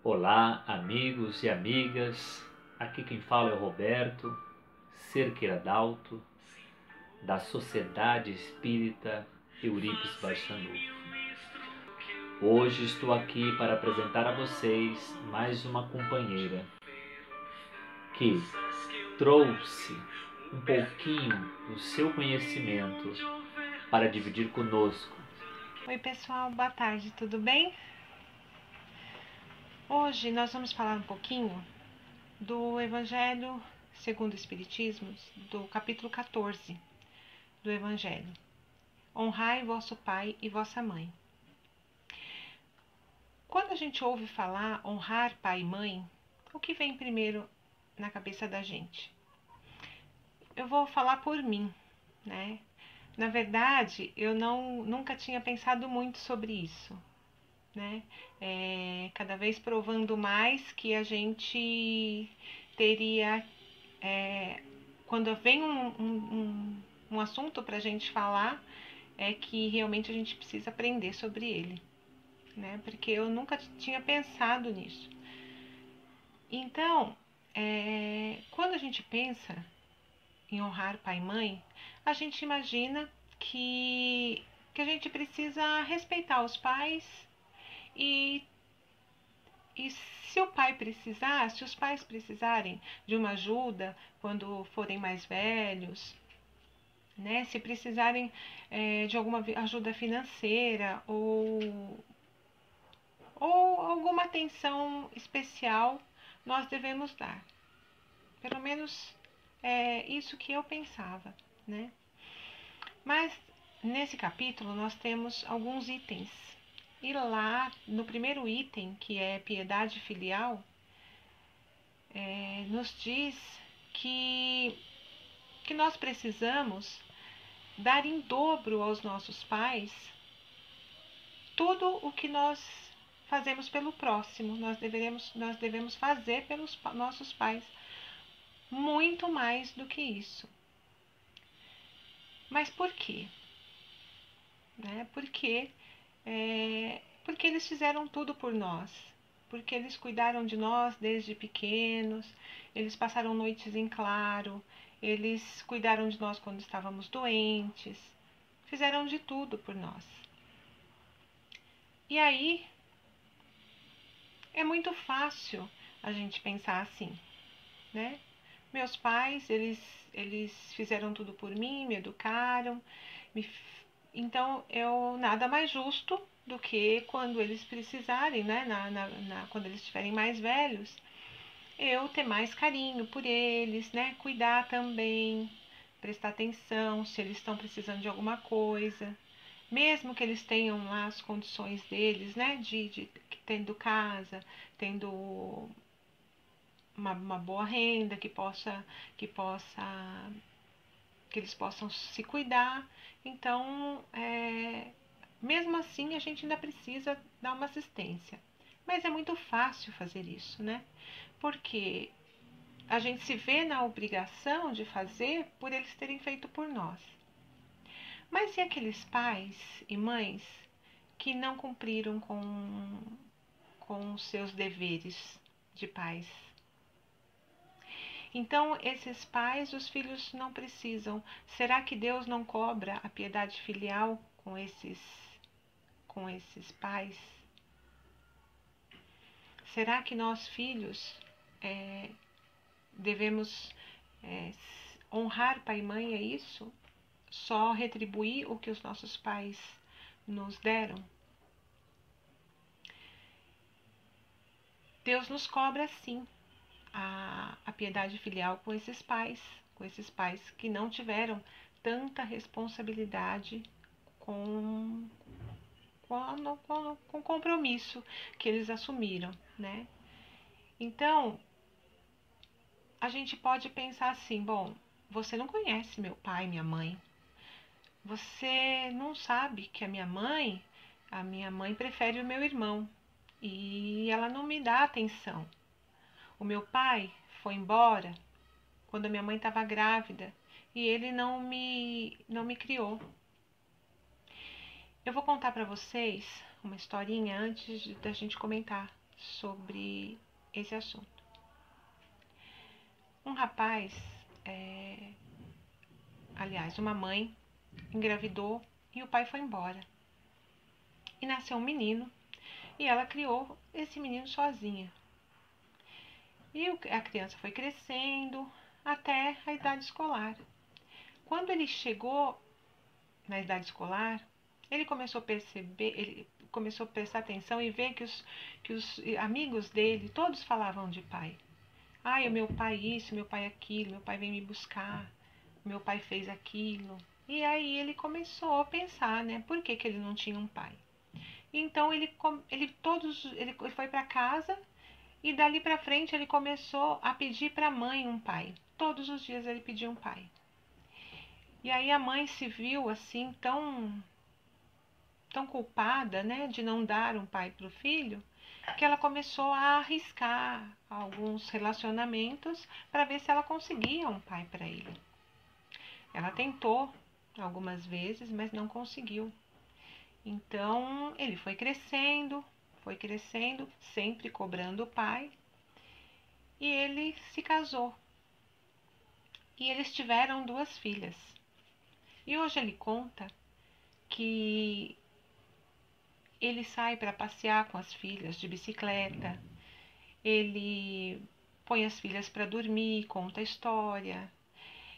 Olá, amigos e amigas. Aqui quem fala é o Roberto Cerqueira Dalto, da Sociedade Espírita Eurípides Barçanufo. Hoje estou aqui para apresentar a vocês mais uma companheira que trouxe um pouquinho do seu conhecimento para dividir conosco. Oi pessoal, boa tarde, tudo bem? Hoje nós vamos falar um pouquinho do Evangelho segundo o Espiritismo, do capítulo 14 do Evangelho. Honrai vosso pai e vossa mãe. Quando a gente ouve falar honrar pai e mãe, o que vem primeiro na cabeça da gente? Eu vou falar por mim, né? Na verdade, eu nunca tinha pensado muito sobre isso, né? Cada vez provando mais que a gente teria, quando vem um assunto para a gente falar, é que realmente a gente precisa aprender sobre ele, né? Porque eu nunca tinha pensado nisso. Então, quando a gente pensa em honrar pai e mãe, a gente imagina que a gente precisa respeitar os pais e se o pai precisar, se os pais precisarem de uma ajuda quando forem mais velhos, né? Se precisarem de alguma ajuda financeira ou alguma atenção especial, nós devemos dar. Pelo menos é isso que eu pensava, né? Mas nesse capítulo nós temos alguns itens. E lá no primeiro item, que é piedade filial, nos diz que nós precisamos dar em dobro aos nossos pais tudo o que nós fazemos pelo próximo. Nós devemos fazer pelos nossos pais muito mais do que isso. Mas por quê? Porque eles fizeram tudo por nós. Porque eles cuidaram de nós desde pequenos, eles passaram noites em claro, eles cuidaram de nós quando estávamos doentes, fizeram de tudo por nós. E aí, é muito fácil a gente pensar assim, né? Meus pais, eles fizeram tudo por mim, me educaram, então eu nada mais justo do que quando eles precisarem, né? Quando eles estiverem mais velhos, eu ter mais carinho por eles, né? Cuidar também, prestar atenção se eles estão precisando de alguma coisa. Mesmo que eles tenham lá as condições deles, né? Tendo casa, tendo uma boa renda, que eles possam se cuidar. Então, mesmo assim, a gente ainda precisa dar uma assistência. Mas é muito fácil fazer isso, né? Porque a gente se vê na obrigação de fazer por eles terem feito por nós. Mas e aqueles pais e mães que não cumpriram com os seus deveres de pais? Então, esses pais, os filhos não precisam. Será que Deus não cobra a piedade filial com esses pais? Será que nós, filhos, devemos honrar pai e mãe? É isso? Só retribuir o que os nossos pais nos deram? Deus nos cobra, sim, a piedade filial com esses pais que não tiveram tanta responsabilidade com o compromisso que eles assumiram, né? Então, a gente pode pensar assim, bom, você não conhece meu pai e minha mãe, você não sabe que a minha mãe prefere o meu irmão e ela não me dá atenção. O meu pai foi embora quando a minha mãe estava grávida e ele não me criou. Eu vou contar para vocês uma historinha antes da gente comentar sobre esse assunto. Um rapaz, uma mãe engravidou e o pai foi embora. E nasceu um menino e ela criou esse menino sozinha. E a criança foi crescendo até a idade escolar. Quando ele chegou na idade escolar, ele começou a prestar atenção e ver que os amigos dele, todos falavam de pai. O meu pai isso, meu pai aquilo, meu pai veio me buscar, meu pai fez aquilo. E aí ele começou a pensar, né, por que ele não tinha um pai. Então ele foi para casa e dali para frente ele começou a pedir para a mãe um pai. Todos os dias ele pedia um pai. E aí a mãe se viu assim tão culpada, né, de não dar um pai para o filho, que ela começou a arriscar alguns relacionamentos para ver se ela conseguia um pai para ele. Ela tentou algumas vezes, mas não conseguiu. Então ele foi crescendo, sempre cobrando o pai, e ele se casou. E eles tiveram 2 filhas. E hoje ele conta que ele sai para passear com as filhas de bicicleta, ele põe as filhas para dormir, conta a história,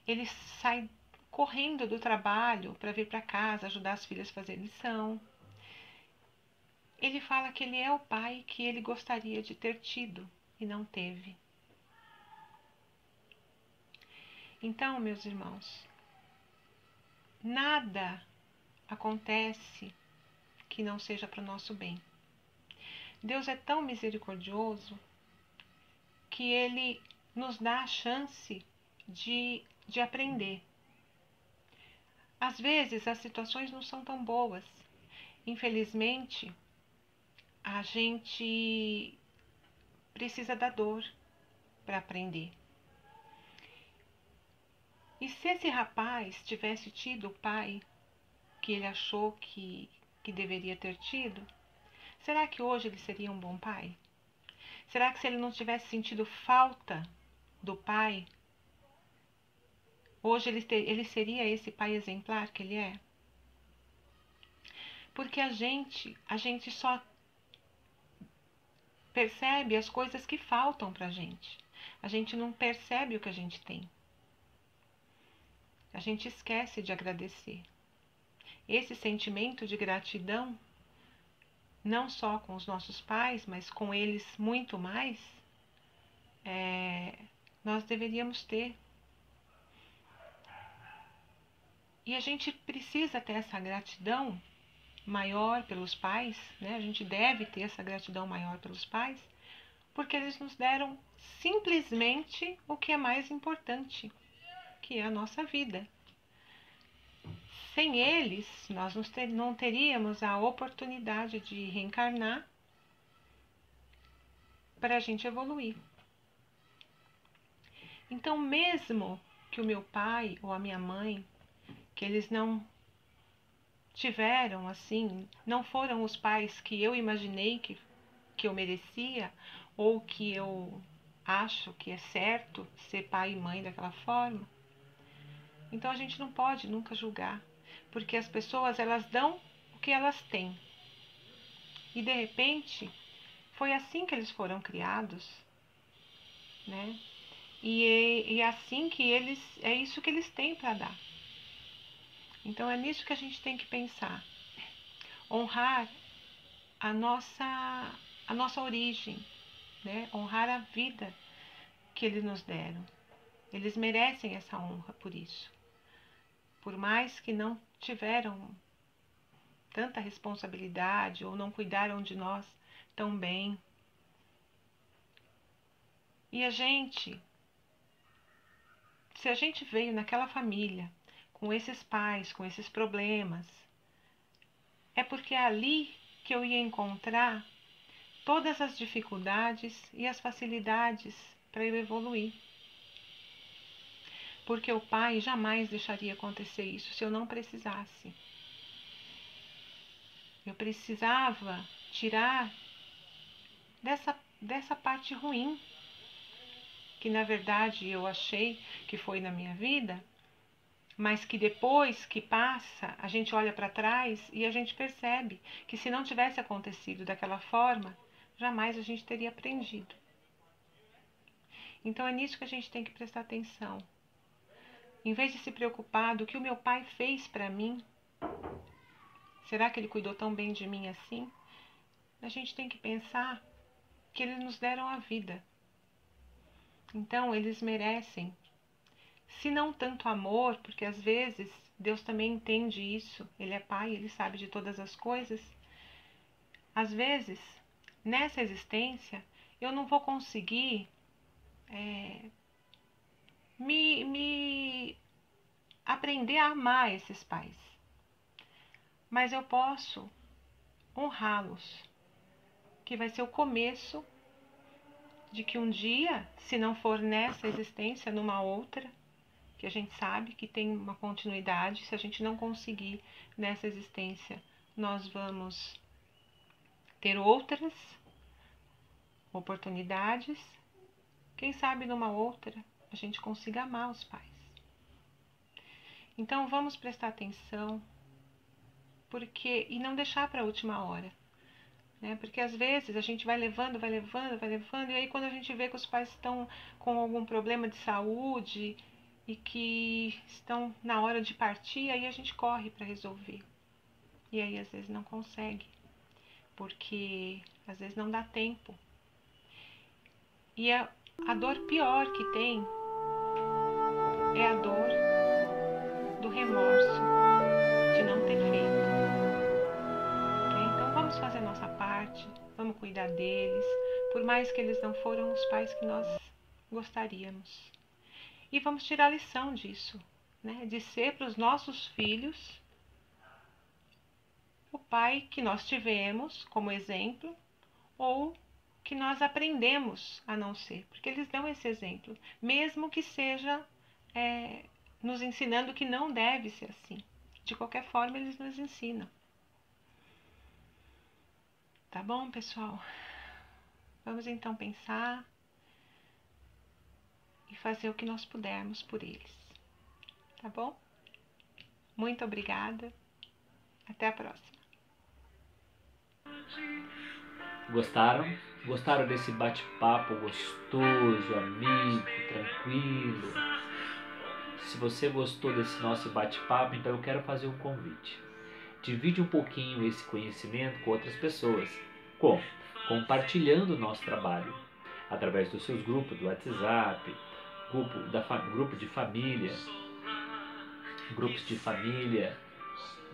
ele sai correndo do trabalho para vir para casa ajudar as filhas a fazer lição. Ele fala que ele é o pai que ele gostaria de ter tido e não teve. Então, meus irmãos, nada acontece que não seja para o nosso bem. Deus é tão misericordioso que Ele nos dá a chance de aprender. Às vezes as situações não são tão boas. Infelizmente, a gente precisa da dor para aprender. E se esse rapaz tivesse tido o pai que ele achou que deveria ter tido, será que hoje ele seria um bom pai? Será que se ele não tivesse sentido falta do pai, hoje ele seria esse pai exemplar que ele é? Porque a gente só percebe as coisas que faltam pra gente. A gente não percebe o que a gente tem. A gente esquece de agradecer. Esse sentimento de gratidão, não só com os nossos pais, mas com eles muito mais, nós deveríamos ter. E a gente precisa ter essa gratidão maior pelos pais, né? A gente deve ter essa gratidão maior pelos pais, porque eles nos deram simplesmente o que é mais importante, que é a nossa vida. Sem eles, nós não teríamos a oportunidade de reencarnar para a gente evoluir. Então, mesmo que o meu pai ou a minha mãe, que eles não tiveram assim, não foram os pais que eu imaginei que eu merecia, ou que eu acho que é certo ser pai e mãe daquela forma, então a gente não pode nunca julgar, porque as pessoas, elas dão o que elas têm, e de repente foi assim que eles foram criados, né? E é assim que é isso que eles têm para dar. Então é nisso que a gente tem que pensar, honrar a nossa origem, né? Honrar a vida que eles nos deram. Eles merecem essa honra por isso. Por mais que não tiveram tanta responsabilidade ou não cuidaram de nós tão bem. E se a gente veio naquela família com esses pais, com esses problemas, é porque é ali que eu ia encontrar todas as dificuldades e as facilidades para eu evoluir. Porque o pai jamais deixaria acontecer isso se eu não precisasse. Eu precisava tirar dessa parte ruim, que na verdade eu achei que foi na minha vida, mas que depois que passa, a gente olha para trás e a gente percebe que se não tivesse acontecido daquela forma, jamais a gente teria aprendido. Então é nisso que a gente tem que prestar atenção. Em vez de se preocupar do que o meu pai fez para mim, será que ele cuidou tão bem de mim assim? A gente tem que pensar que eles nos deram a vida. Então eles merecem, se não tanto amor, porque às vezes Deus também entende isso, Ele é Pai, Ele sabe de todas as coisas. Às vezes, nessa existência, eu não vou conseguir me aprender a amar esses pais, mas eu posso honrá-los, que vai ser o começo de que um dia, se não for nessa existência, numa outra, que a gente sabe que tem uma continuidade, se a gente não conseguir nessa existência, nós vamos ter outras oportunidades. Quem sabe numa outra a gente consiga amar os pais. Então vamos prestar atenção, e não deixar para a última hora, né? Porque às vezes a gente vai levando, e aí quando a gente vê que os pais estão com algum problema de saúde e que estão na hora de partir, aí a gente corre para resolver. E aí às vezes não consegue, porque às vezes não dá tempo. E a dor pior que tem é a dor do remorso de não ter feito. Então vamos fazer a nossa parte, vamos cuidar deles, por mais que eles não foram os pais que nós gostaríamos. E vamos tirar a lição disso, né? De ser para os nossos filhos o pai que nós tivemos como exemplo, ou que nós aprendemos a não ser, porque eles dão esse exemplo, mesmo que seja nos ensinando que não deve ser assim. De qualquer forma, eles nos ensinam. Tá bom, pessoal? Vamos então pensar e fazer o que nós pudermos por eles. Tá bom? Muito obrigada. Até a próxima. Gostaram? Gostaram desse bate-papo gostoso, amigo, tranquilo? Se você gostou desse nosso bate-papo, então eu quero fazer um convite. Divide um pouquinho esse conhecimento com outras pessoas. Como? Compartilhando o nosso trabalho através dos seus grupos do WhatsApp, grupo de família, grupos de família,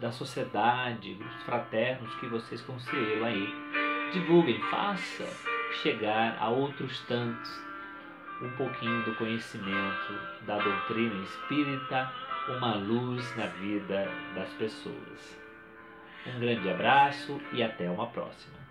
da sociedade, grupos fraternos que vocês consideram aí. Divulguem, faça chegar a outros tantos um pouquinho do conhecimento da doutrina espírita, uma luz na vida das pessoas. Um grande abraço e até uma próxima.